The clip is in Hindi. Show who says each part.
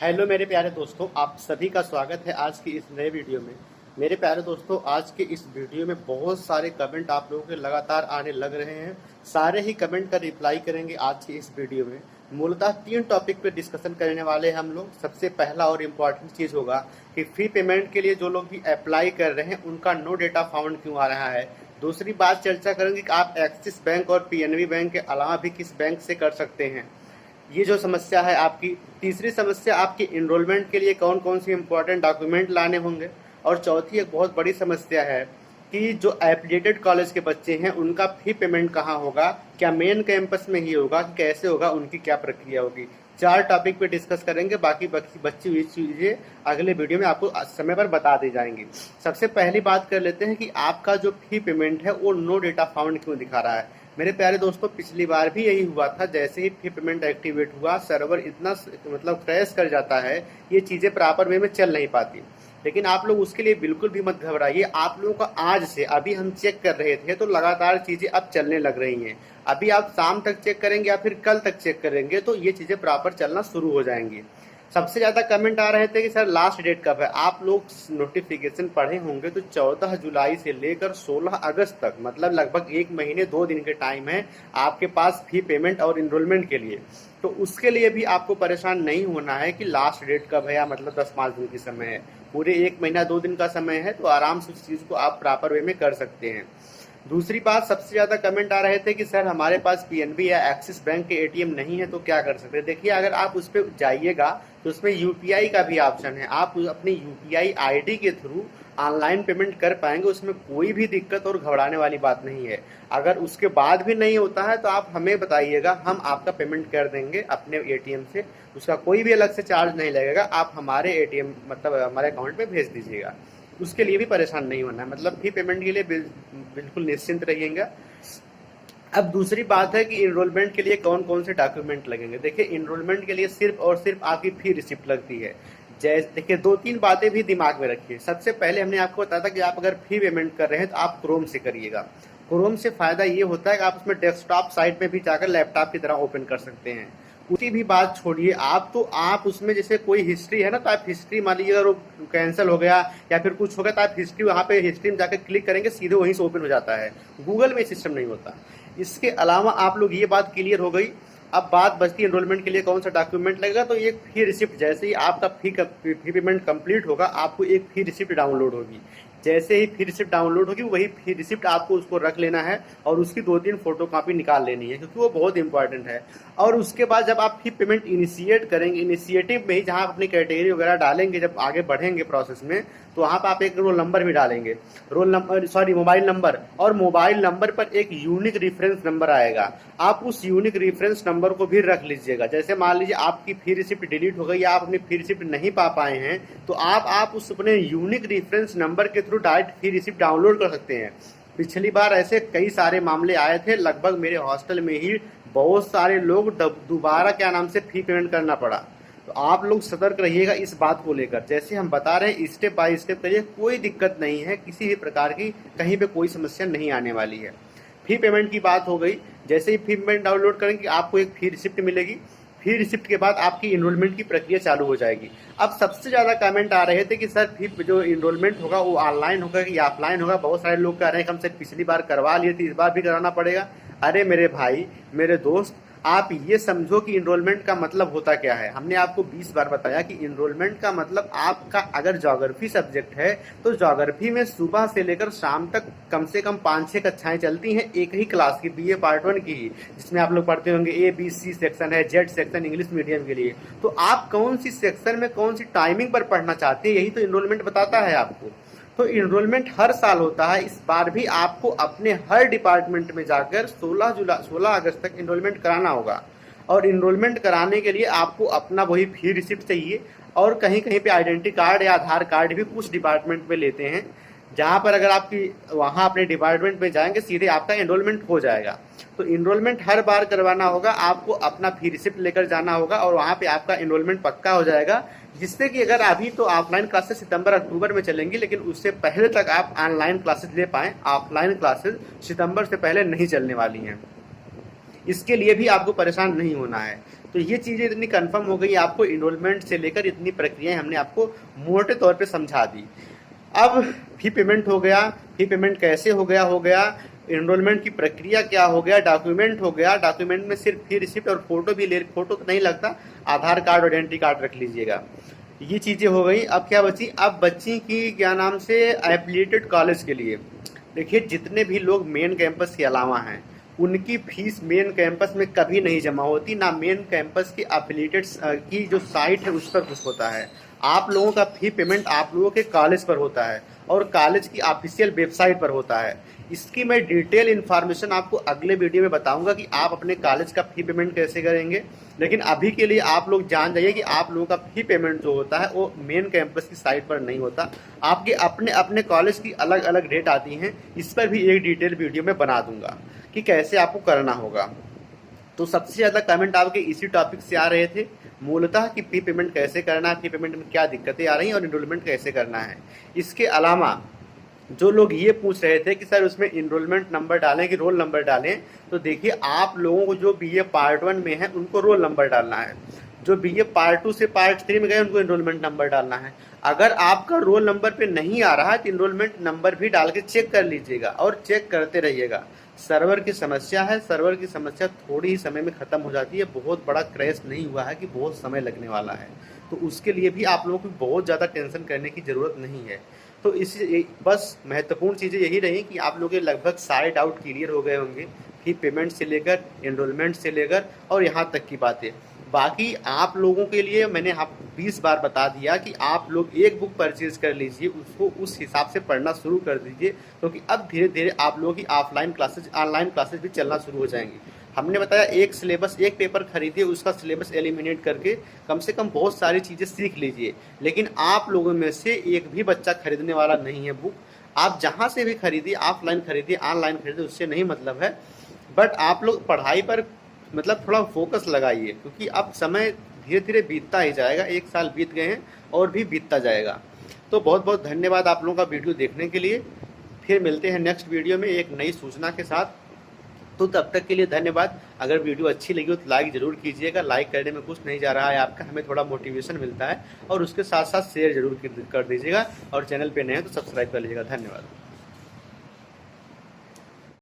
Speaker 1: हेलो मेरे प्यारे दोस्तों, आप सभी का स्वागत है आज की इस नए वीडियो में। मेरे प्यारे दोस्तों, आज के इस वीडियो में बहुत सारे कमेंट आप लोगों के लगातार आने लग रहे हैं। सारे ही कमेंट का रिप्लाई करेंगे आज की इस वीडियो में। मूलतः 3 टॉपिक पे डिस्कशन करने वाले हैं हम लोग। सबसे पहला और इम्पॉर्टेंट चीज़ होगा कि फी पेमेंट के लिए जो लोग भी अप्लाई कर रहे हैं उनका नो डेटा फाउंड क्यों आ रहा है। दूसरी बात चर्चा करेंगे कि आप एक्सिस बैंक और पीएनबी बैंक के अलावा भी किस बैंक से कर सकते हैं, ये जो समस्या है आपकी। तीसरी समस्या आपकी इनरोलमेंट के लिए कौन कौन सी इंपॉर्टेंट डॉक्यूमेंट लाने होंगे। और चौथी एक बहुत बड़ी समस्या है कि जो एफिलिएटेड कॉलेज के बच्चे हैं उनका फी पेमेंट कहाँ होगा, क्या मेन कैंपस में ही होगा, कैसे होगा, उनकी क्या प्रक्रिया होगी। 4 टॉपिक पे डिस्कस करेंगे। बाकी बच्ची हुई चीज़ें अगले वीडियो में आपको समय पर बता दी जाएंगी। सबसे पहली बात कर लेते हैं कि आपका जो फी पेमेंट है वो नो डेटा फाउंड क्यों दिखा रहा है। मेरे प्यारे दोस्तों, पिछली बार भी यही हुआ था। जैसे ही फी पेमेंट एक्टिवेट हुआ, सर्वर इतना क्रैश कर जाता है, ये चीज़ें प्रॉपर वे में चल नहीं पाती। लेकिन आप लोग उसके लिए बिल्कुल भी मत घबराइए। आप लोगों का आज से, अभी हम चेक कर रहे थे तो लगातार चीज़ें अब चलने लग रही हैं। अभी आप शाम तक चेक करेंगे या फिर कल तक चेक करेंगे तो ये चीज़ें प्रॉपर चलना शुरू हो जाएंगी। सबसे ज़्यादा कमेंट आ रहे थे कि सर लास्ट डेट कब है। आप लोग नोटिफिकेशन पढ़े होंगे तो 14 जुलाई से लेकर 16 अगस्त तक, मतलब लगभग 1 महीने 2 दिन के टाइम है आपके पास फी पेमेंट और इनरोलमेंट के लिए। तो उसके लिए भी आपको परेशान नहीं होना है कि लास्ट डेट कब है या मतलब 10-5 दिन की समय है। पूरे 1 महीना 2 दिन का समय है, तो आराम से उस चीज़ को आप प्रॉपर वे में कर सकते हैं। दूसरी बात, सबसे ज़्यादा कमेंट आ रहे थे कि सर हमारे पास पीएनबी या एक्सिस बैंक के एटीएम नहीं है तो क्या कर सकते हैं। देखिए, अगर आप उस पर जाइएगा तो उसमें यूपीआई का भी ऑप्शन है। आप अपनी यूपीआई आईडी के थ्रू ऑनलाइन पेमेंट कर पाएंगे, उसमें कोई भी दिक्कत और घबराने वाली बात नहीं है। अगर उसके बाद भी नहीं होता है तो आप हमें बताइएगा, हम आपका पेमेंट कर देंगे अपने एटीएम से। उसका कोई भी अलग से चार्ज नहीं लगेगा। आप हमारे एटीएम मतलब हमारे अकाउंट में भेज दीजिएगा, उसके लिए भी परेशान नहीं होना है। मतलब फी पेमेंट के लिए बिल्कुल निश्चिंत रहिएगा। अब दूसरी बात है कि इनरोलमेंट के लिए कौन कौन से डॉक्यूमेंट लगेंगे। देखिए, इनरोलमेंट के लिए सिर्फ और सिर्फ आपकी फी रिसिप्ट लगती है। जैसे देखिए, 2-3 बातें भी दिमाग में रखिए। सबसे पहले हमने आपको बताया था कि आप अगर फी पेमेंट कर रहे हैं तो आप क्रोम से करिएगा। क्रोम से फायदा ये होता है कि आप उसमें डेस्कटॉप साइट में भी जाकर लैपटॉप की तरह ओपन कर सकते हैं। उसकी भी बात छोड़िए, आप उसमें जैसे कोई हिस्ट्री है ना, तो आप हिस्ट्री मान लीजिए अगर वो कैंसिल हो गया या फिर कुछ हो गया तो आप हिस्ट्री, वहाँ पे हिस्ट्री में जाकर क्लिक करेंगे, सीधे वहीं से ओपन हो जाता है। गूगल में सिस्टम नहीं होता। इसके अलावा आप लोग, ये बात क्लियर हो गई। अब बात बचती है एनरोलमेंट के लिए कौन सा डॉक्यूमेंट लगेगा। तो एक फी रिसिप्ट, जैसे ही आपका फी पेमेंट कंप्लीट होगा आपको एक फी रिसिप्ट डाउनलोड होगी। जैसे ही फी रिसिप्ट डाउनलोड होगी वही फी रिसिप्ट आपको उसको रख लेना है और उसकी 2-3 फोटो कॉपी निकाल लेनी है, क्योंकि वो बहुत इंपॉर्टेंट है। और उसके बाद जब आप फी पेमेंट इनिशिएट करेंगे, इनिशिएटिव में ही जहाँ अपनी कैटेगरी वगैरह डालेंगे, जब आगे बढ़ेंगे प्रोसेस में, तो वहाँ पर आप एक रोल नंबर भी डालेंगे। मोबाइल नंबर, और मोबाइल नंबर पर एक यूनिक रेफरेंस नंबर आएगा। आप उस यूनिक रेफरेंस नंबर को भी रख लीजिएगा। जैसे मान लीजिए आपकी फी रिसिप्ट डिलीट हो गई या आप अपनी फी रिसिप्ट नहीं पा पाए हैं, तो आप उस अपने यूनिक रेफरेंस नंबर के थ्रू डायरेक्ट फी रिसिप्ट डाउनलोड कर सकते हैं। पिछली बार ऐसे कई सारे मामले आए थे, लगभग मेरे हॉस्टल में ही बहुत सारे लोग दोबारा क्या नाम से फी पेमेंट करना पड़ा। तो आप लोग सतर्क रहिएगा इस बात को लेकर। जैसे हम बता रहे हैं, स्टेप बाय स्टेप करिए, कोई दिक्कत नहीं है, किसी भी प्रकार की कहीं पे कोई समस्या नहीं आने वाली है। फी पेमेंट की बात हो गई। जैसे ही फी पेमेंट डाउनलोड करेंगे आपको एक फी रिसिप्ट मिलेगी। फी रिसिप्ट के बाद आपकी इनरोलमेंट की प्रक्रिया चालू हो जाएगी। अब सबसे ज़्यादा कमेंट आ रहे थे कि सर फी जो इनरोलमेंट होगा वो ऑनलाइन होगा कि ऑफलाइन होगा। बहुत सारे लोग कह रहे हैं कि हम सर पिछली बार करवा लिए थे, इस बार भी कराना पड़ेगा। अरे मेरे भाई, मेरे दोस्त, आप ये समझो कि इनरोलमेंट का मतलब होता क्या है। हमने आपको 20 बार बताया कि इनरोलमेंट का मतलब, आपका अगर ज्योग्राफी सब्जेक्ट है तो ज्योग्राफी में सुबह से लेकर शाम तक कम से कम 5-6 कक्षाएं चलती हैं एक ही क्लास की, बीए पार्ट 1 की, जिसमें आप लोग पढ़ते होंगे ABC सेक्शन है, जेड सेक्शन इंग्लिश मीडियम के लिए। तो आप कौन सी सेक्शन में कौन सी टाइमिंग पर पढ़ना चाहते हैं, यही तो इनरोलमेंट बताता है आपको। तो इनरोलमेंट हर साल होता है। इस बार भी आपको अपने हर डिपार्टमेंट में जाकर 16 अगस्त तक इनरोलमेंट कराना होगा। और इनरोलमेंट कराने के लिए आपको अपना वही फी रिसिप्ट चाहिए, और कहीं कहीं पे आइडेंटिटी कार्ड या आधार कार्ड भी कुछ डिपार्टमेंट में लेते हैं, जहाँ पर अगर आपकी वहाँ अपने डिपार्टमेंट में जाएंगे सीधे आपका एनरोलमेंट हो जाएगा। तो इनरोलमेंट हर बार करवाना होगा, आपको अपना फी रिसिप्ट लेकर जाना होगा और वहाँ पे आपका एनरोलमेंट पक्का हो जाएगा। जिससे कि अगर अभी तो ऑफलाइन क्लासेस सितंबर अक्टूबर में चलेंगी, लेकिन उससे पहले तक आप ऑनलाइन क्लासेस ले पाएँ। ऑफलाइन क्लासेस सितंबर से पहले नहीं चलने वाली हैं, इसके लिए भी आपको परेशान नहीं होना है। तो ये चीज़ें इतनी कंफर्म हो गई, आपको इनरोलमेंट से लेकर इतनी प्रक्रियाएं हमने आपको मोटे तौर पे समझा दी। अब फी पेमेंट हो गया, फी पेमेंट कैसे हो गया, इनरोलमेंट की प्रक्रिया क्या हो गया, डॉक्यूमेंट हो गया, डॉक्यूमेंट में सिर्फ फी रिसिप्ट और फोटो भी ले, फोटो तो नहीं लगता, आधार कार्ड और आइडेंटिटी कार्ड रख लीजिएगा। ये चीज़ें हो गई। अब क्या बची, अब बच्ची की क्या नाम से एफिलिएटेड कॉलेज के लिए। देखिए जितने भी लोग मेन कैंपस के अलावा हैं उनकी फीस मेन कैंपस में कभी नहीं जमा होती, ना मेन कैंपस की एफिलिएटेड की जो साइट है उस पर कुछ होता है। आप लोगों का फी पेमेंट आप लोगों के कॉलेज पर होता है और कॉलेज की ऑफिशियल वेबसाइट पर होता है। इसकी मैं डिटेल इन्फॉर्मेशन आपको अगले वीडियो में बताऊंगा कि आप अपने कॉलेज का फी पेमेंट कैसे करेंगे। लेकिन अभी के लिए आप लोग जान जाइए कि आप लोगों का फी पेमेंट जो होता है वो मेन कैंपस की साइट पर नहीं होता, आपके अपने अपने कॉलेज की अलग अलग रेट आती हैं। इस पर भी एक डिटेल वीडियो में बना दूंगा कि कैसे आपको करना होगा। तो सबसे ज़्यादा कमेंट आपके इसी टॉपिक से आ रहे थे, मूलतः कि फी पेमेंट कैसे करना है, फी पेमेंट में क्या दिक्कतें आ रही हैं और इनरोलमेंट कैसे करना है। इसके अलावा जो लोग ये पूछ रहे थे कि सर उसमें इनरोलमेंट नंबर डालें कि रोल नंबर डालें, तो देखिए आप लोगों को जो बीए पार्ट 1 में है उनको रोल नंबर डालना है, जो बीए पार्ट 2 से पार्ट 3 में गए उनको इनरोलमेंट नंबर डालना है। अगर आपका रोल नंबर पे नहीं आ रहा है तो इनरोलमेंट नंबर भी डाल के चेक कर लीजिएगा और चेक करते रहिएगा। सर्वर की समस्या है, सर्वर की समस्या थोड़ी ही समय में ख़त्म हो जाती है, बहुत बड़ा क्रैश नहीं हुआ है कि बहुत समय लगने वाला है, तो उसके लिए भी आप लोगों को बहुत ज़्यादा टेंशन करने की ज़रूरत नहीं है। तो इस बस महत्वपूर्ण चीज़ें यही रही कि आप लोगों के लगभग सारे डाउट क्लियर हो गए होंगे, फी पेमेंट से लेकर इनरोलमेंट से लेकर और यहाँ तक की बातें। बाकी आप लोगों के लिए मैंने आप 20 बार बता दिया कि आप लोग एक बुक परचेज कर लीजिए, उसको उस हिसाब से पढ़ना शुरू कर दीजिए, क्योंकि अब धीरे धीरे आप लोगों की ऑफलाइन क्लासेज ऑनलाइन क्लासेज भी चलना शुरू हो जाएंगी। हमने बताया एक सिलेबस, एक पेपर खरीदिए, उसका सिलेबस एलिमिनेट करके कम से कम बहुत सारी चीज़ें सीख लीजिए। लेकिन आप लोगों में से एक भी बच्चा खरीदने वाला नहीं है बुक, आप जहाँ से भी खरीदिए, ऑफलाइन खरीदिए ऑनलाइन खरीदिए, उससे नहीं मतलब है। बट आप लोग पढ़ाई पर मतलब थोड़ा फोकस लगाइए, क्योंकि अब समय धीरे धीरे बीतता ही जाएगा, 1 साल बीत गए हैं और भी बीतता जाएगा। तो बहुत बहुत धन्यवाद आप लोगों का वीडियो देखने के लिए। फिर मिलते हैं नेक्स्ट वीडियो में एक नई सूचना के साथ। तो तब तक के लिए धन्यवाद। अगर वीडियो अच्छी लगी हो तो लाइक ज़रूर कीजिएगा, लाइक करने में कुछ नहीं जा रहा है आपका, हमें थोड़ा मोटिवेशन मिलता है। और उसके साथ साथ शेयर जरूर कर दीजिएगा और चैनल पे नए हैं तो सब्सक्राइब कर लीजिएगा। धन्यवाद।